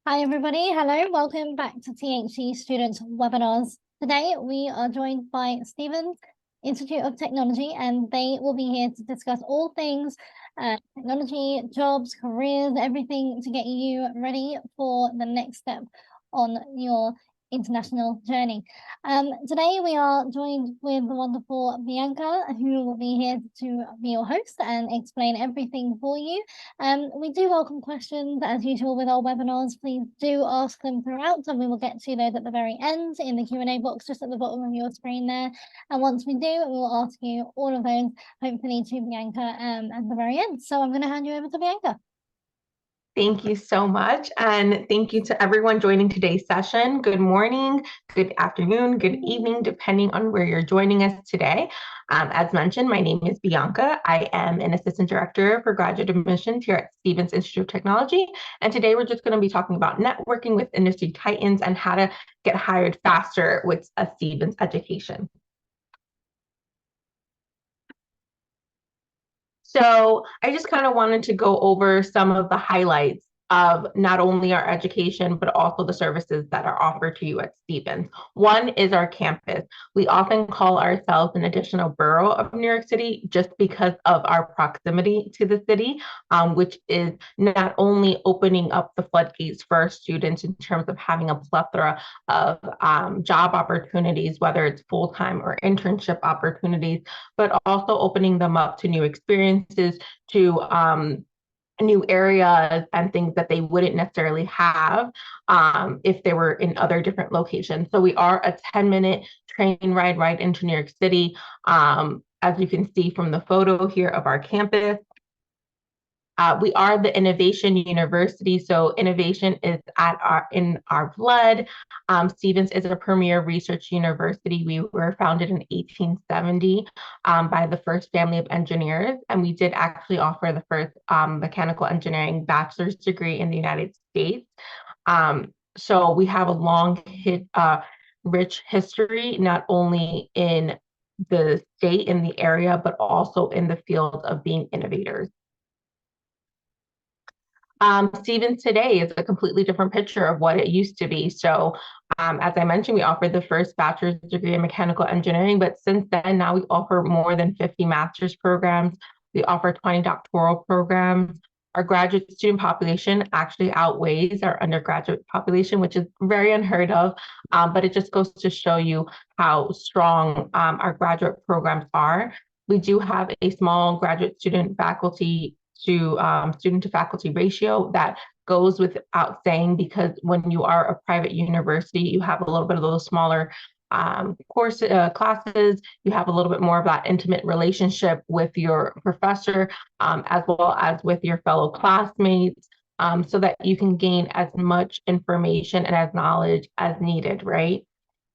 Hi everybody, hello, welcome back to Ph.D Student Webinars. Today we are joined by Stevens Institute of Technology, and they will be here to discuss all things technology, jobs, careers, everything to get you ready for the next step on your international journey. Today we are joined with the wonderful Bianca, who will be here to be your host and explain everything for you. We do welcome questions as usual with our webinars. Please do ask them throughout, and we will get to those at the very end in the Q&A box just at the bottom of your screen there. And once we do, we will ask you all of those, hopefully to Bianca at the very end. So I'm going to hand you over to Bianca. Thank you so much. And thank you to everyone joining today's session. Good morning, good afternoon, good evening, depending on where you're joining us today. As mentioned, my name is Bianca. I am an assistant director for graduate admissions here at Stevens Institute of Technology. And today we're just going to be talking about networking with industry titans and how to get hired faster with a Stevens education. So I just kind of wanted to go over some of the highlights of not only our education, but also the services that are offered to you at Stevens. One is our campus. We often call ourselves an additional borough of New York City just because of our proximity to the city, which is not only opening up the floodgates for our students in terms of having a plethora of job opportunities, whether it's full-time or internship opportunities, but also opening them up to new experiences, to new areas and things that they wouldn't necessarily have if they were in other different locations. So we are a 10-minute train ride right into New York City. As you can see from the photo here of our campus. We are the innovation university, so innovation is in our blood. Stevens is a premier research university. We were founded in 1870 by the first family of engineers, and we did actually offer the first mechanical engineering bachelor's degree in the United States. So we have a long, rich history, not only in the state, in the area, but also in the field of being innovators. Stevens today is a completely different picture of what it used to be. So as I mentioned, we offered the first bachelor's degree in mechanical engineering, but since then, now we offer more than 50 master's programs. We offer 20 doctoral programs. Our graduate student population actually outweighs our undergraduate population, which is very unheard of, but it just goes to show you how strong our graduate programs are. We do have a small graduate student student to faculty ratio that goes without saying, because when you are a private university, you have a little bit of those smaller classes. You have a little bit more of that intimate relationship with your professor, as well as with your fellow classmates, so that you can gain as much information and as knowledge as needed, right?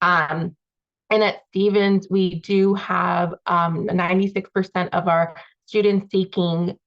And at Stevens, we do have 96% of our students seeking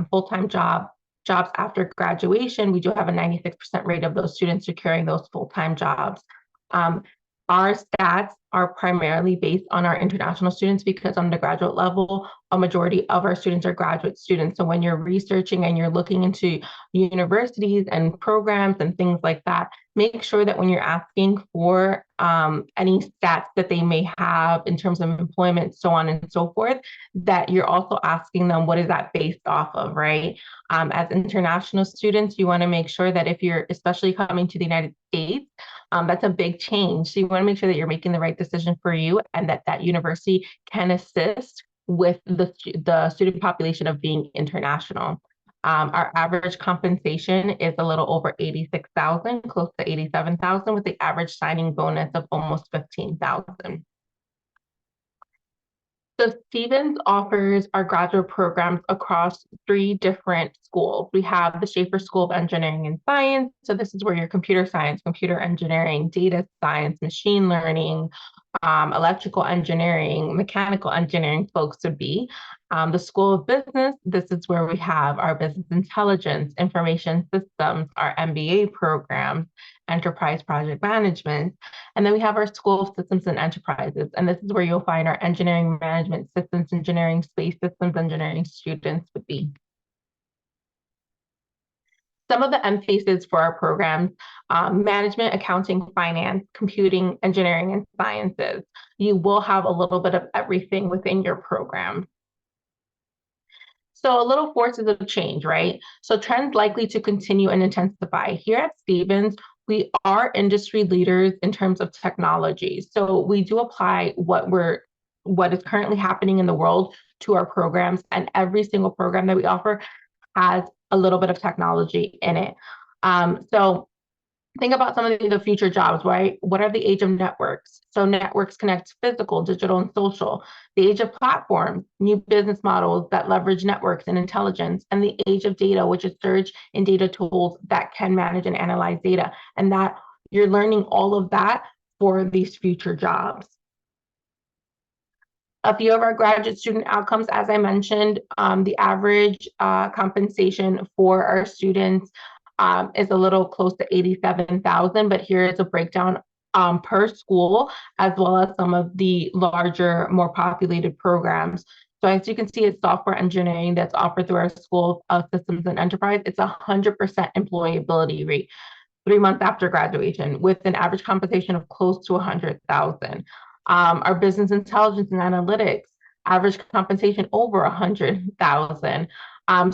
full-time jobs after graduation. We do have a 96% rate of those students securing those full-time jobs. Our stats are primarily based on our international students, because on the graduate level, a majority of our students are graduate students. So when you're researching and you're looking into universities and programs and things like that, make sure that when you're asking for any stats that they may have in terms of employment, so on and so forth, that you're also asking them, what is that based off of, right? As international students, you want to make sure that if you're especially coming to the United States, that's a big change. So you want to make sure that you're making the right decision for you, and that that university can assist with the student population of being international. Our average compensation is a little over 86,000, close to 87,000, with the average signing bonus of almost 15,000. So Stevens offers our graduate programs across 3 different schools. We have the Schaefer School of Engineering and Science. So this is where your computer science, computer engineering, data science, machine learning, electrical engineering, mechanical engineering folks would be. The School of Business, this is where we have our business intelligence, information systems, our MBA programs, enterprise project management. And then we have our School of Systems and Enterprises. And this is where you'll find our engineering management, systems engineering, space systems engineering students would be. Some of the emphases for our programs: management, accounting, finance, computing, engineering, and sciences. You will have a little bit of everything within your program. So a little forces of change, right? So trends likely to continue and intensify. Here at Stevens, we are industry leaders in terms of technology. So we do apply what is currently happening in the world to our programs, and every single program that we offer has a little bit of technology in it. So think about some of the future jobs, right? What are the age of networks? So networks connect physical, digital, and social. The age of platforms, new business models that leverage networks and intelligence, and the age of data, which is surge in data tools that can manage and analyze data. And that you're learning all of that for these future jobs. A few of our graduate student outcomes, as I mentioned, the average compensation for our students is a little close to 87,000, but here is a breakdown per school, as well as some of the larger, more populated programs. So as you can see, it's software engineering that's offered through our School of Systems and Enterprise. It's 100% employability rate 3 months after graduation, with an average compensation of close to 100,000. Our business intelligence and analytics, average compensation over 100,000.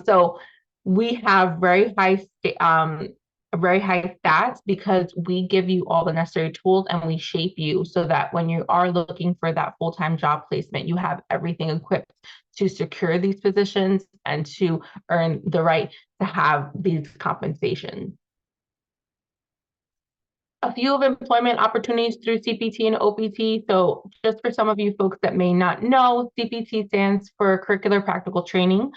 So we have very high stats because we give you all the necessary tools and we shape you so that when you are looking for that full-time job placement, you have everything equipped to secure these positions and to earn the right to have these compensations. A few of employment opportunities through CPT and OPT. So just for some of you folks that may not know, CPT stands for Curricular Practical Training.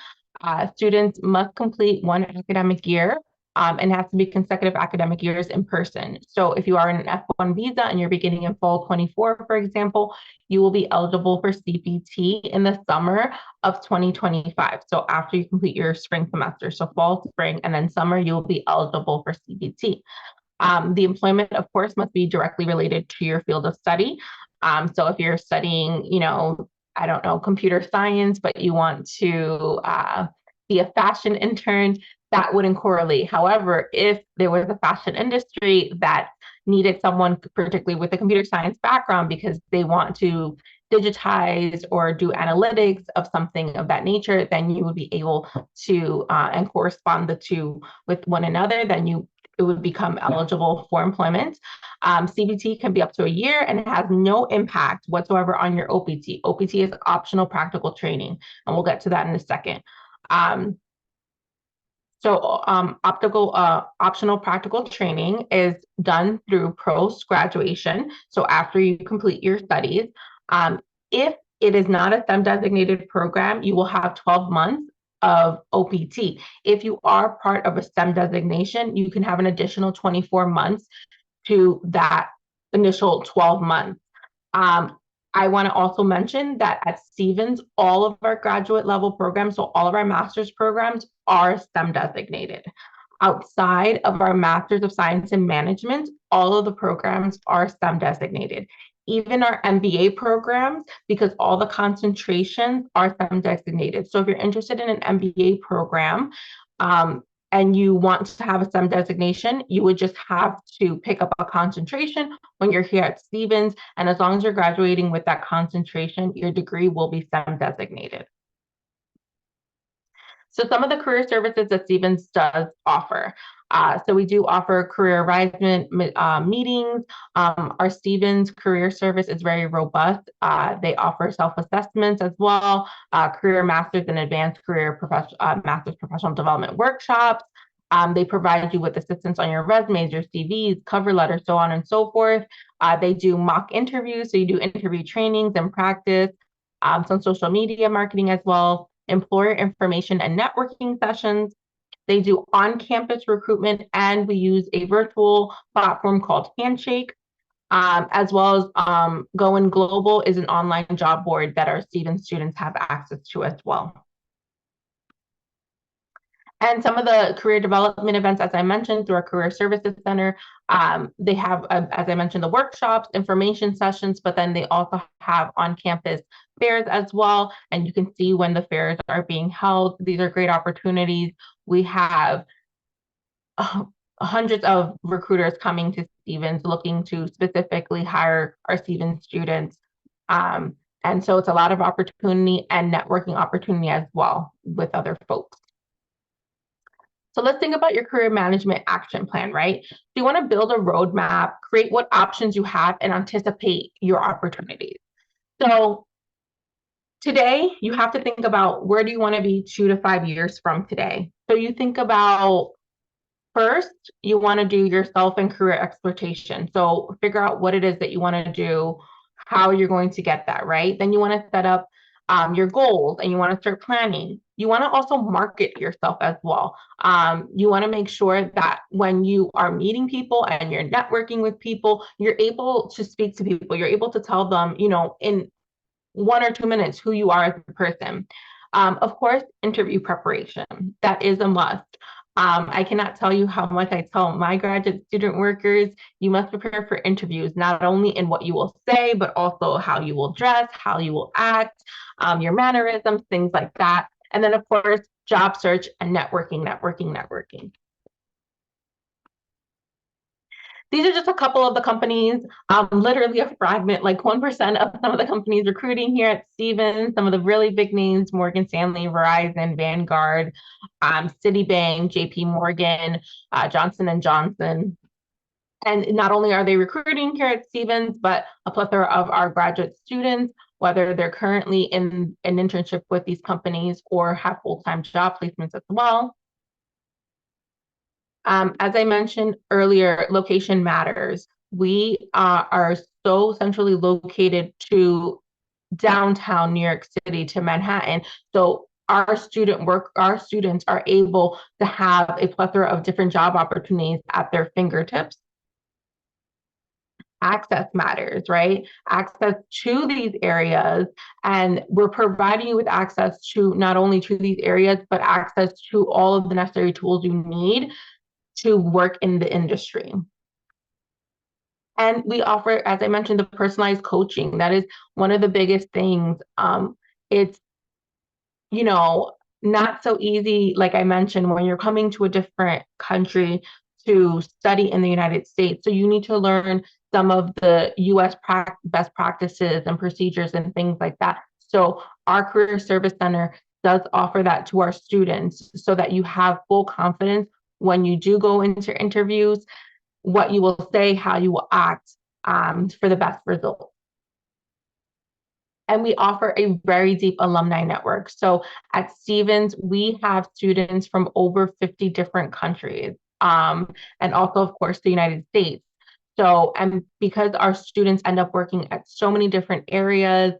Students must complete 1 academic year and has to be consecutive academic years in person. So if you are in an F1 visa and you're beginning in fall 24, for example, you will be eligible for CPT in the summer of 2025. So after you complete your spring semester, so fall, spring, and then summer, you will be eligible for CPT. The employment, of course, must be directly related to your field of study. So if you're studying, I don't know, computer science, but you want to be a fashion intern, that wouldn't correlate. However, if there was a fashion industry that needed someone, particularly with a computer science background, because they want to digitize or do analytics of something of that nature, then you would be able to and correspond the two with one another, then it would become eligible for employment. CBT can be up to a year and it has no impact whatsoever on your OPT. OPT is optional practical training, and we'll get to that in a second. Optional practical training is done through post-graduation. So after you complete your studies, if it is not a STEM designated program, you will have 12 months of OPT. If you are part of a STEM designation, you can have an additional 24 months to that initial 12 months. I want to also mention that at Stevens, all of our graduate level programs, so all of our master's programs are STEM designated. Outside of our Masters of Science in Management, all of the programs are STEM designated. Even our MBA programs, because all the concentrations are STEM designated. So if you're interested in an MBA program, and you want to have a STEM designation, you would just have to pick up a concentration when you're here at Stevens. And as long as you're graduating with that concentration, your degree will be STEM designated. So some of the career services that Stevens does offer. So we do offer career advisement meetings. Our Stevens career service is very robust. They offer self-assessments as well, career masters and advanced career master's professional development workshops. They provide you with assistance on your resumes, your CVs, cover letters, so on and so forth. They do mock interviews, so you do interview trainings and practice, some social media marketing as well, employer information and networking sessions. They do on-campus recruitment, and we use a virtual platform called Handshake, as well as Going Global is an online job board that our Stevens students have access to as well. And some of the career development events, as I mentioned, through our Career Services Center, they have, as I mentioned, the workshops, information sessions, but then they also have on-campus fairs as well. And you can see when the fairs are being held. These are great opportunities. We have hundreds of recruiters coming to Stevens looking to specifically hire our Stevens students. And so it's a lot of opportunity and networking opportunity as well with other folks. So let's think about your career management action plan, right? So you want to build a roadmap, create what options you have, and anticipate your opportunities. So today, you have to think about where do you want to be 2 to 5 years from today. So you think about first, you want to do yourself and career exploitation. So figure out what it is that you want to do, how you're going to get that, right? Then you want to set up your goals and you want to start planning. You want to also market yourself as well. You want to make sure that when you are meeting people and you're networking with people, you're able to speak to people. You're able to tell them, in 1 or 2 minutes who you are as a person. Of course, interview preparation. That is a must. I cannot tell you how much I tell my graduate student workers, you must prepare for interviews, not only in what you will say, but also how you will dress, how you will act, your mannerisms, things like that. And then, of course, job search and networking. These are just a couple of the companies, literally a fragment, like 1% of some of the companies recruiting here at Stevens, some of the really big names, Morgan Stanley, Verizon, Vanguard, Citibank, JP Morgan, Johnson & Johnson. And not only are they recruiting here at Stevens, but a plethora of our graduate students, whether they're currently in an internship with these companies or have full-time job placements as well. As I mentioned earlier, location matters. We are so centrally located to downtown New York City, to Manhattan. So our students are able to have a plethora of different job opportunities at their fingertips. Access matters, right? Access to these areas, and we're providing you with access to not only to these areas, but access to all of the necessary tools you need to work in the industry. And we offer, as I mentioned, the personalized coaching. That is one of the biggest things. It's, not so easy, like I mentioned, when you're coming to a different country to study in the United States. So you need to learn some of the US best practices and procedures and things like that. So our Career Service Center does offer that to our students so that you have full confidence when you do go into interviews, what you will say, how you will act, for the best result. And we offer a very deep alumni network. So at Stevens, we have students from over 50 different countries, and also, of course, the United States. So, and because our students end up working at so many different areas,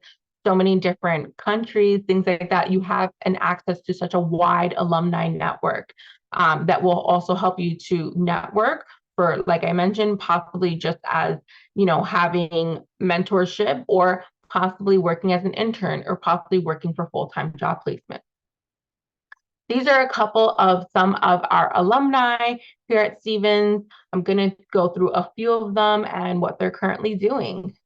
so many different countries, things like that, you have an access to such a wide alumni network, that will also help you to network for, like I mentioned, possibly just as, having mentorship or possibly working as an intern or possibly working for full-time job placement. These are a couple of some of our alumni here at Stevens. I'm going to go through a few of them and what they're currently doing.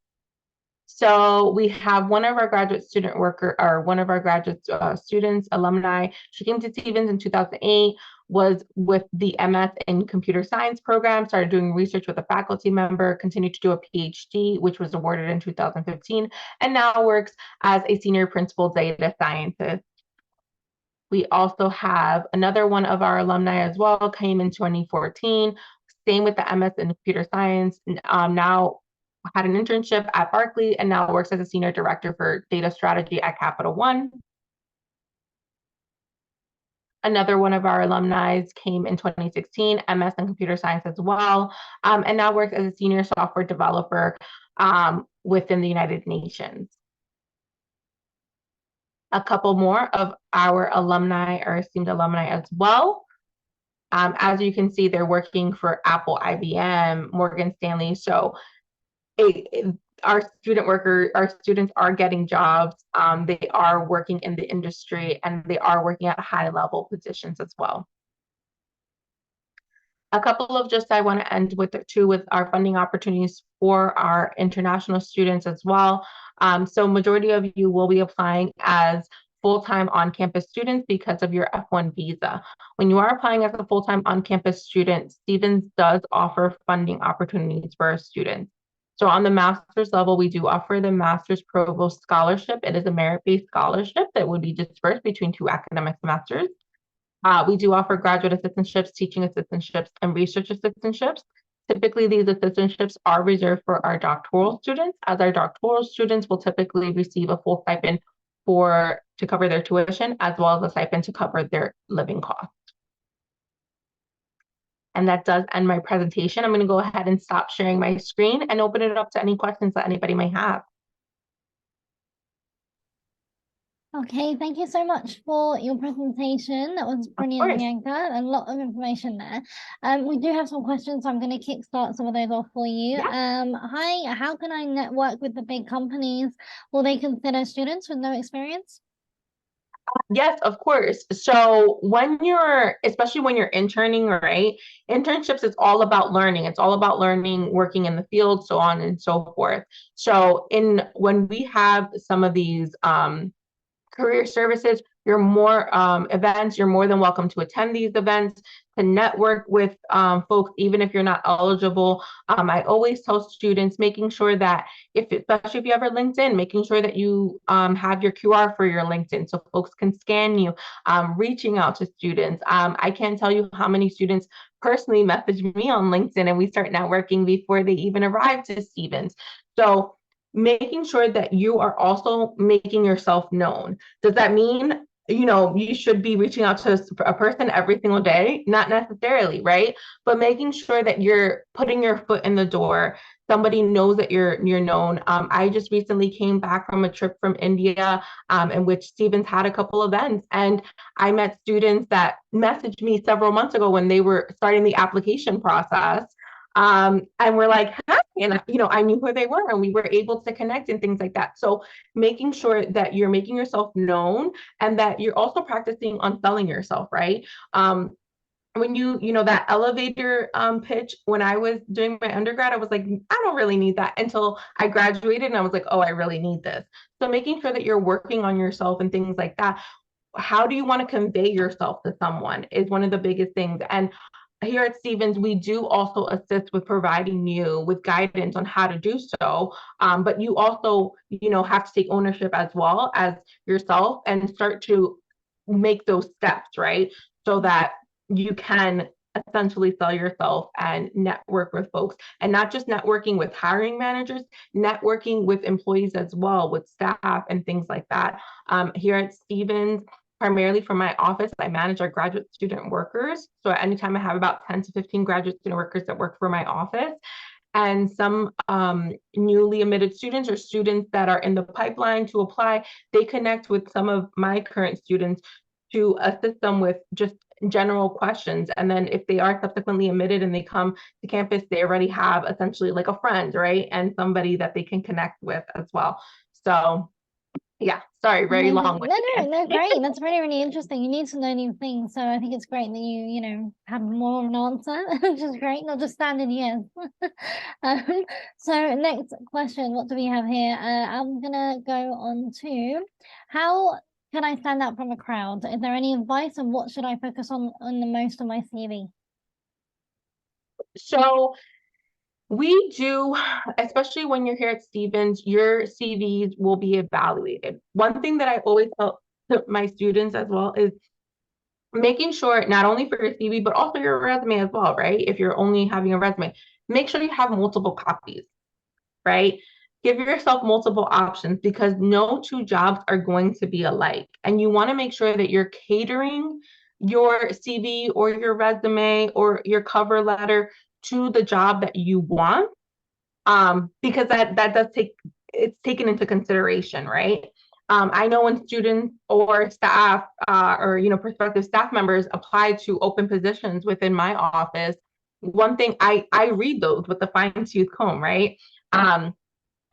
So we have one of our graduate student worker, or one of our graduate students, alumni. She came to Stevens in 2008, was with the MS in computer science program, started doing research with a faculty member, continued to do a Ph.D., which was awarded in 2015, and now works as a senior principal data scientist. We also have another one of our alumni as well, came in 2014, same with the MS in computer science, now had an internship at Barclays and now works as a senior director for data strategy at Capital One. Another one of our alumni came in 2016, MS in computer science as well, and now works as a senior software developer within the United Nations. A couple more of our alumni or esteemed alumni as well. As you can see, they're working for Apple, IBM, Morgan Stanley. So our students are getting jobs. They are working in the industry and they are working at high level positions as well. A couple of I want to end with our funding opportunities for our international students as well. So majority of you will be applying as full-time on-campus students because of your F1 visa. When you are applying as a full-time on-campus student, Stevens does offer funding opportunities for our students. So on the master's level, we do offer the Master's Provost Scholarship. It is a merit-based scholarship that would be dispersed between 2 academic semesters. We do offer graduate assistantships, teaching assistantships, and research assistantships. Typically, these assistantships are reserved for our doctoral students, as our doctoral students will typically receive a full stipend to cover their tuition, as well as a stipend to cover their living costs. And that does end my presentation. I'm going to go ahead and stop sharing my screen and open it up to any questions that anybody may have. Okay, thank you so much for your presentation. That was brilliant, Bianca. A lot of information there. We do have some questions, so I'm going to kickstart some of those off for you. Yeah. Hi, how can I network with the big companies? Will they consider students with no experience? Yes, of course. So especially when you're interning, right? Internships is all about learning. It's all about learning, working in the field, so on and so forth. So when we have some of these career services, you're more events, you're more than welcome to attend these events, to network with folks, even if you're not eligible. I always tell students, making sure that especially if you have a LinkedIn, making sure that you have your QR for your LinkedIn so folks can scan you, reaching out to students. I can't tell you how many students personally message me on LinkedIn and we start networking before they even arrive to Stevens. So making sure that you are also making yourself known. Does that mean, you should be reaching out to a person every single day? Not necessarily, right? But making sure that you're putting your foot in the door. Somebody knows that you're known. I just recently came back from a trip from India, in which Stevens had a couple events, and I met students that messaged me several months ago when they were starting the application process. And we're like, hi, and I knew who they were, and we were able to connect and things like that. So making sure that you're making yourself known and that you're also practicing on selling yourself, right? When that elevator pitch, when I was doing my undergrad, I was like, I don't really need that, until I graduated and I was like, oh, I really need this. So making sure that you're working on yourself and things like that. How do you want to convey yourself to someone is one of the biggest things. And here at Stevens, we do also assist with providing you with guidance on how to do so. But you also, have to take ownership as well as yourself and start to make those steps, right? So that you can essentially sell yourself and network with folks, and not just networking with hiring managers, networking with employees as well, with staff and things like that. Here at Stevens, primarily from my office, I manage our graduate student workers. So at any time I have about 10 to 15 graduate student workers that work for my office. And some newly admitted students or students that are in the pipeline to apply, they connect with some of my current students to assist them with just general questions. And then if they are subsequently admitted and they come to campus, they already have essentially like a friend, right? And somebody that they can connect with as well. So yeah, sorry, very long. No, great. That's really, really interesting. You need to know new things. So I think it's great that you have more of an answer, which is great, not just standard yes. So next question, what do we have here? I'm gonna go on to how can I stand out from a crowd? Is there any advice on what should I focus on the most on my CV? So we do, especially when you're here at Stevens, your CVs will be evaluated. One thing that I always tell my students as well is making sure, not only for your CV, but also your resume as well, right? If you're only having a resume, make sure you have multiple copies, right? Give yourself multiple options, because no two jobs are going to be alike. And you want to make sure that you're catering your CV or your resume or your cover letter to the job that you want, because that does it's taken into consideration, right? I know when students or staff or prospective staff members apply to open positions within my office, one thing I read those with the fine-tooth comb, right?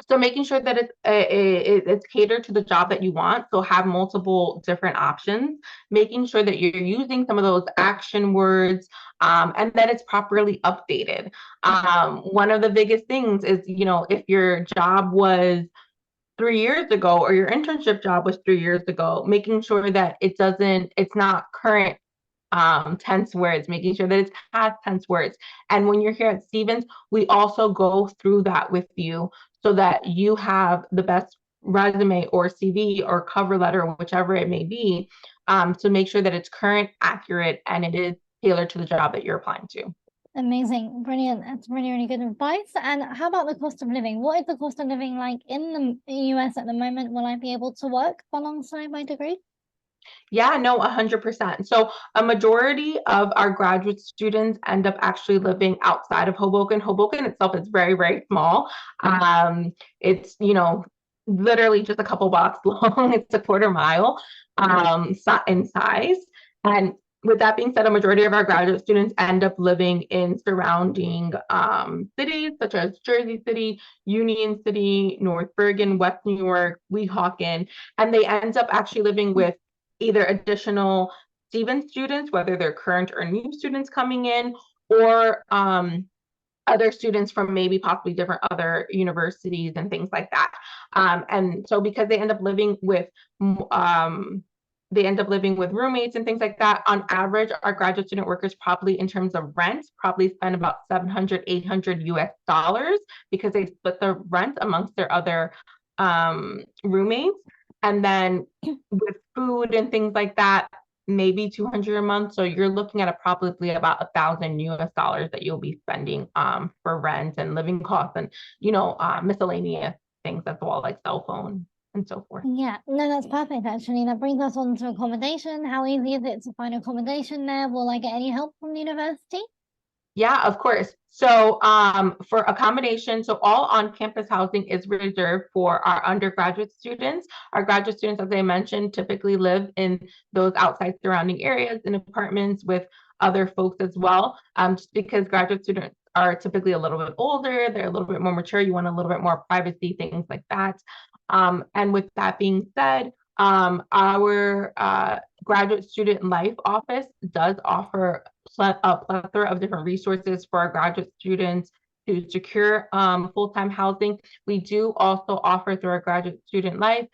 So making sure that it's catered to the job that you want. So have multiple different options, making sure that you're using some of those action words, and that it's properly updated. One of the biggest things is, if your job was 3 years ago, or your internship job was 3 years ago, making sure that it's not current tense words, making sure that it's past tense words. And when you're here at Stevens, we also go through that with you so that you have the best resume or CV or cover letter, whichever it may be, to make sure that it's current, accurate, and it is tailored to the job that you're applying to. Amazing. Brilliant. That's really, really good advice. And how about the cost of living? What is the cost of living like in the US at the moment? Will I be able to work alongside my degree? Yeah, no, 100%. So a majority of our graduate students end up actually living outside of Hoboken. Hoboken itself is very, very small. It's, literally just a couple blocks long. It's a quarter mile in size. And with that being said, a majority of our graduate students end up living in surrounding cities such as Jersey City, Union City, North Bergen, West New York, Weehawken, and they end up actually living with either additional Stevens students, whether they're current or new students coming in, or other students from maybe possibly different other universities and things like that. And so because they end up living with roommates and things like that. On average, our graduate student workers probably in terms of rent, probably spend about 700, 800 US dollars because they split the rent amongst their other roommates. And then with food and things like that, maybe 200 a month. So you're looking at probably about 1,000 US dollars that you'll be spending for rent and living costs and, miscellaneous things as well, like cell phone and so forth. Yeah, no, that's perfect actually. That brings us on to accommodation. How easy is it to find accommodation there? Will I get any help from the university? Yeah, of course. So for accommodation, so all on-campus housing is reserved for our undergraduate students. Our graduate students, as I mentioned, typically live in those outside surrounding areas in apartments with other folks as well. Just because graduate students are typically a little bit older, they're a little bit more mature, you want a little bit more privacy, things like that. And with that being said, our graduate student life office does offer a plethora of different resources for our graduate students to secure full-time housing. We do also offer through our graduate student life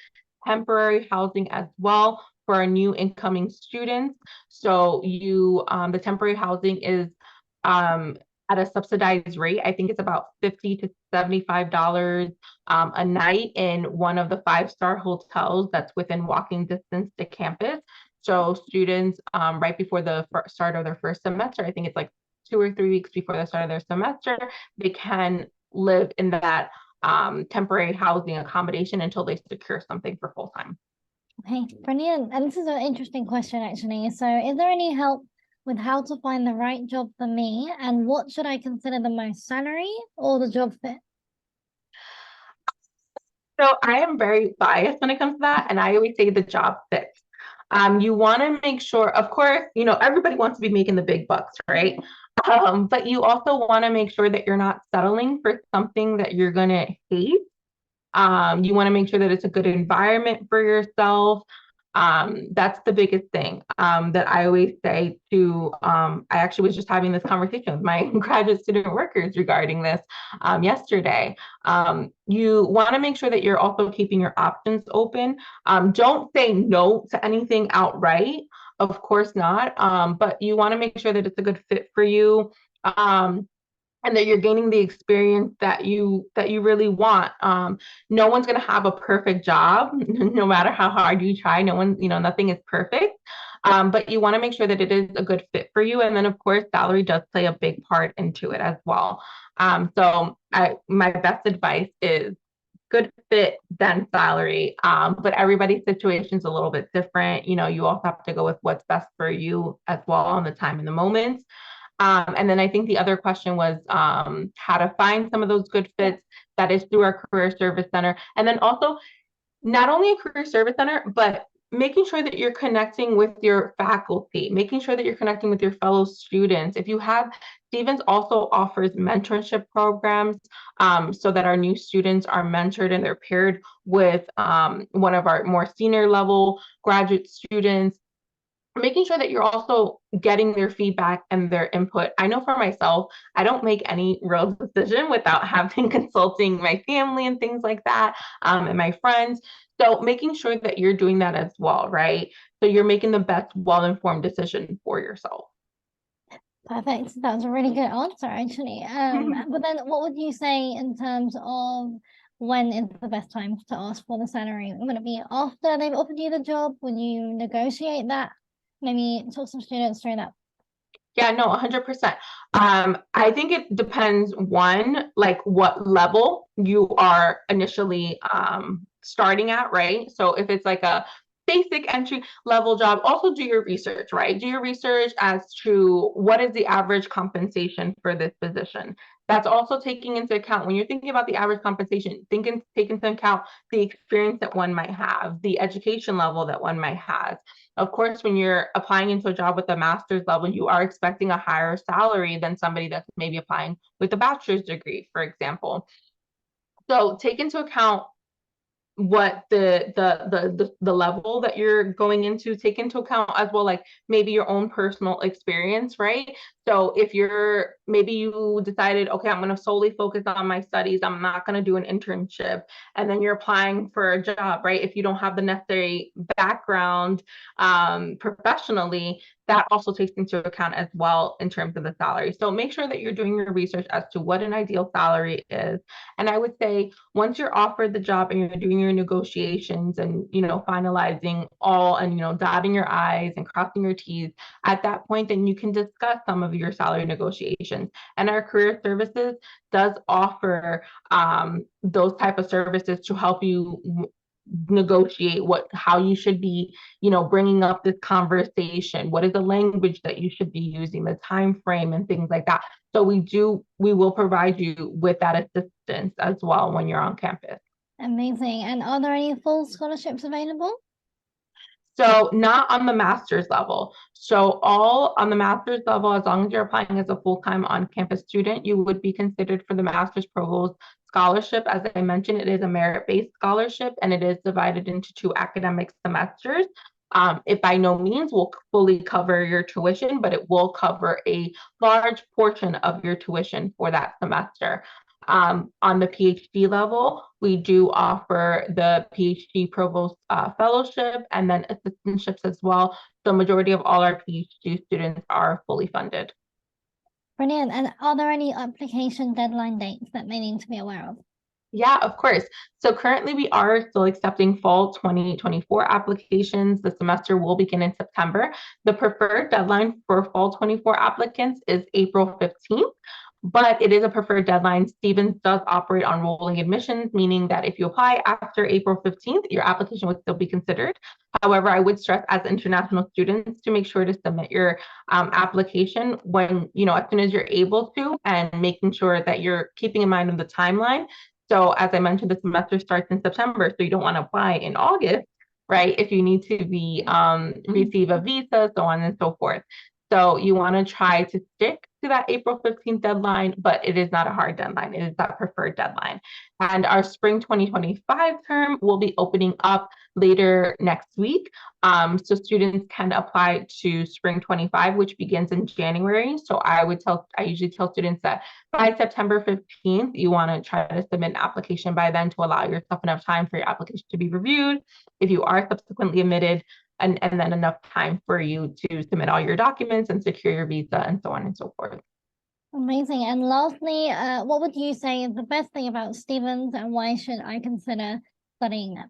temporary housing as well for our new incoming students. So the temporary housing is at a subsidized rate. I think it's about $50 to $75 a night in one of the 5-star hotels that's within walking distance to campus. So students, right before the start of their first semester, I think it's like 2 or 3 weeks before the start of their semester, they can live in that temporary housing accommodation until they secure something for full time. Okay, brilliant. And this is an interesting question actually. So is there any help with how to find the right job for me? And what should I consider the most, salary or the job fit? So I am very biased when it comes to that, and I always say the job fits. You want to make sure, of course, everybody wants to be making the big bucks, right? But you also want to make sure that you're not settling for something that you're going to hate. You want to make sure that it's a good environment for yourself. That's the biggest thing that I always say to, I actually was just having this conversation with my graduate student workers regarding this yesterday. You want to make sure that you're also keeping your options open. Don't say no to anything outright. Of course not. But you want to make sure that it's a good fit for you. And that you're gaining the experience that you really want. No one's going to have a perfect job, no matter how hard you try. No one, nothing is perfect. But you want to make sure that it is a good fit for you. And then, of course, salary does play a big part into it as well. So my best advice is good fit, then salary. But everybody's situation is a little bit different. You also have to go with what's best for you as well on the time and the moment. And then I think the other question was how to find some of those good fits. That is through our career service center. And then also not only a career service center, but making sure that you're connecting with your faculty, making sure that you're connecting with your fellow students. If you have, Stevens also offers mentorship programs so that our new students are mentored and they're paired with one of our more senior level graduate students. making sure that you're also getting their feedback and their input. I know for myself, I don't make any real decision without having consulting my family and things like that, and my friends. So making sure that you're doing that as well, right? So you're making the best well-informed decision for yourself. Perfect. That was a really good answer, actually. But then what would you say in terms of when is the best time to ask for the salary? Would it be after they've offered you the job? Would you negotiate that? Maybe talk some students through that. Yeah, no, 100%. I think it depends, one, like what level you are initially starting at, right? So if it's like a basic entry level job, also do your research, right? Do your research as to what is the average compensation for this position. That's also taking into account when you're thinking about the average compensation, take into account the experience that one might have, the education level that one might have. Of course, when you're applying into a job with a master's level, you are expecting a higher salary than somebody that's maybe applying with a bachelor's degree, for example. So take into account what the level that you're going into, take into account as well, like maybe your own personal experience, right? So if you're, maybe you decided, okay, I'm going to solely focus on my studies, I'm not going to do an internship, and then you're applying for a job, right? If you don't have the necessary background professionally, that also takes into account as well in terms of the salary. So make sure that you're doing your research as to what an ideal salary is. And I would say once you're offered the job and you're doing your negotiations and, finalizing all and, dotting your I's and crossing your T's, at that point, then you can discuss some of your salary negotiations. And our career services does offer those type of services to help you negotiate how you should be, bringing up this conversation, what is the language that you should be using, the time frame and things like that. So we will provide you with that assistance as well when you're on campus. Amazing. And are there any full scholarships available? So not on the master's level. So all on the master's level, as long as you're applying as a full-time on-campus student, you would be considered for the master's provost scholarship. As I mentioned, it is a merit-based scholarship and it is divided into 2 academic semesters. It by no means will fully cover your tuition, but it will cover a large portion of your tuition for that semester. On the PhD level, we do offer the PhD Provost Fellowship and then assistantships as well. The majority of all our PhD students are fully funded. Brilliant. And are there any application deadline dates that they need to be aware of? Yeah, of course. So currently we are still accepting fall 2024 applications. The semester will begin in September. The preferred deadline for fall 24 applicants is April 15th. But it is a preferred deadline. Stevens does operate on rolling admissions, meaning that if you apply after April 15th, your application would still be considered. However, I would stress as international students to make sure to submit your application when, as soon as you're able to, and making sure that you're keeping in mind of the timeline. So as I mentioned, the semester starts in September, so you don't want to apply in August, right? If you need to be receive a visa, so on and so forth. So you want to try to stick to that April 15th deadline, but it is not a hard deadline. It is that preferred deadline. And our spring 2025 term will be opening up later next week. So students can apply to spring 25, which begins in January. So I usually tell students that by September 15th, you want to try to submit an application by then to allow yourself enough time for your application to be reviewed. If you are subsequently admitted, and then enough time for you to submit all your documents and secure your visa and so on and so forth. Amazing. And lastly, what would you say is the best thing about Stevens and why should I consider studying that?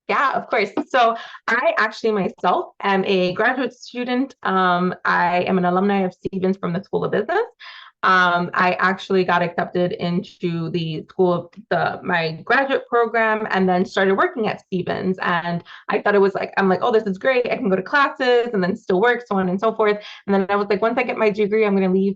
Yeah, of course. So I actually myself am a graduate student. I am an alumni of Stevens from the School of Business. I actually got accepted into the school of my graduate program and then started working at Stevens. And I thought it was like, I'm like, oh, this is great. I can go to classes and then still work, so on and so forth. And then I was like, once I get my degree, I'm going to leave.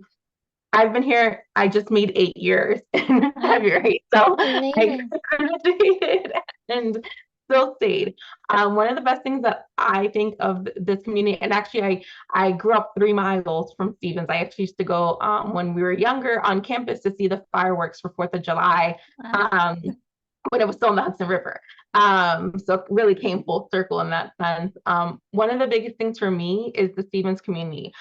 I've been here. I just made 8 years in February. So I graduated and still stayed. One of the best things that I think of this community, and actually I grew up 3 miles from Stevens. I actually used to go when we were younger on campus to see the fireworks for 4th of July. Wow. when it was still in the Hudson River. So it really came full circle in that sense. One of the biggest things for me is the Stevens community.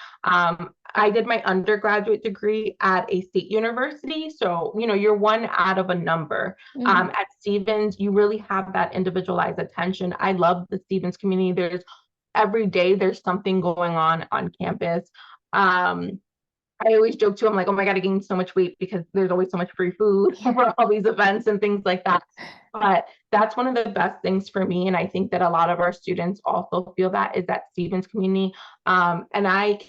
I did my undergraduate degree at a state university. So, you're one out of a number. At Stevens, you really have that individualized attention. I love the Stevens community. Every day there's something going on campus. I always joke too. I'm like, oh my God, I gained so much weight because there's always so much free food for all these events and things like that. But that's one of the best things for me. And I think that a lot of our students also feel that is that Stevens community. And I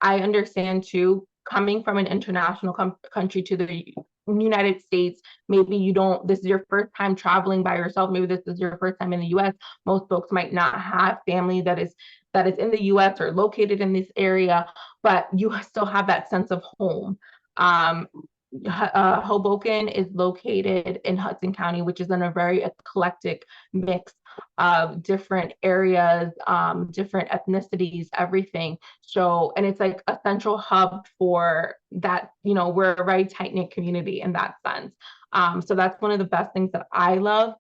understand too, coming from an international country to the United States, maybe this is your first time traveling by yourself. Maybe this is your first time in the US. Most folks might not have family that is in the US or located in this area, but you still have that sense of home. Hoboken is located in Hudson County, which is in a very eclectic mix of different areas, different ethnicities, everything. So, and it's like a central hub for that, we're a very tight-knit community in that sense. So that's one of the best things that I love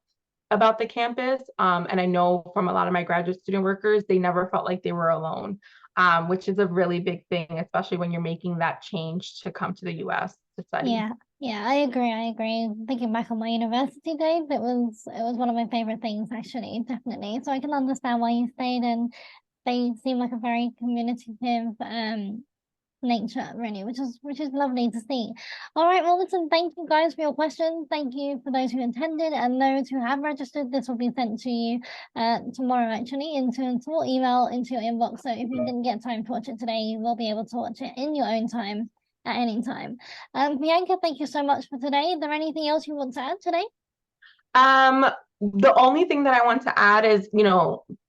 about the campus. And I know from a lot of my graduate student workers, they never felt like they were alone, which is a really big thing, especially when you're making that change to come to the US to study. Yeah, I agree. Thinking back on my university days, it was one of my favorite things actually, definitely. So I can understand why you stayed, and they seem like a very communicative nature really, which is lovely to see. All right, well listen, thank you guys for your questions. Thank you for those who attended, and those who have registered. This will be sent to you tomorrow actually into email into your inbox. So if you didn't get time to watch it today, you will be able to watch it in your own time at any time. Bianca, thank you so much for today. Is there anything else you want to add today? The only thing that I want to add is,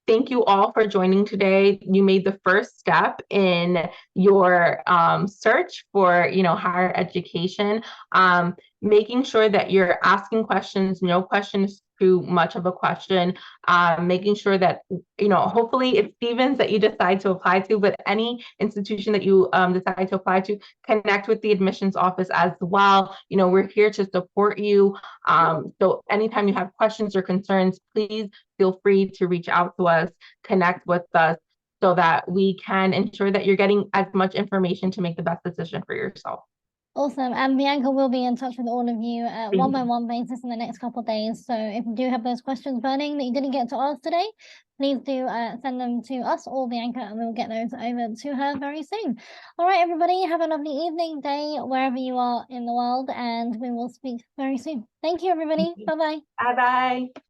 thank you all for joining today. You made the first step in your search for, higher education. Making sure that you're asking questions, no question is too much of a question. Making sure that, hopefully it's Stevens that you decide to apply to, but any institution that you decide to apply to, connect with the admissions office as well. We're here to support you. So anytime you have questions or concerns, please feel free to reach out to us, connect with us, so that we can ensure that you're getting as much information to make the best decision for yourself. Awesome. And Bianca will be in touch with all of you one-by-one basis in the next couple of days. So if you do have those questions burning that you didn't get to ask today, please do send them to us or Bianca, and we'll get those over to her very soon. All right, everybody, have a lovely evening, day, wherever you are in the world, and we will speak very soon. Thank you, everybody. Bye-bye. Bye-bye.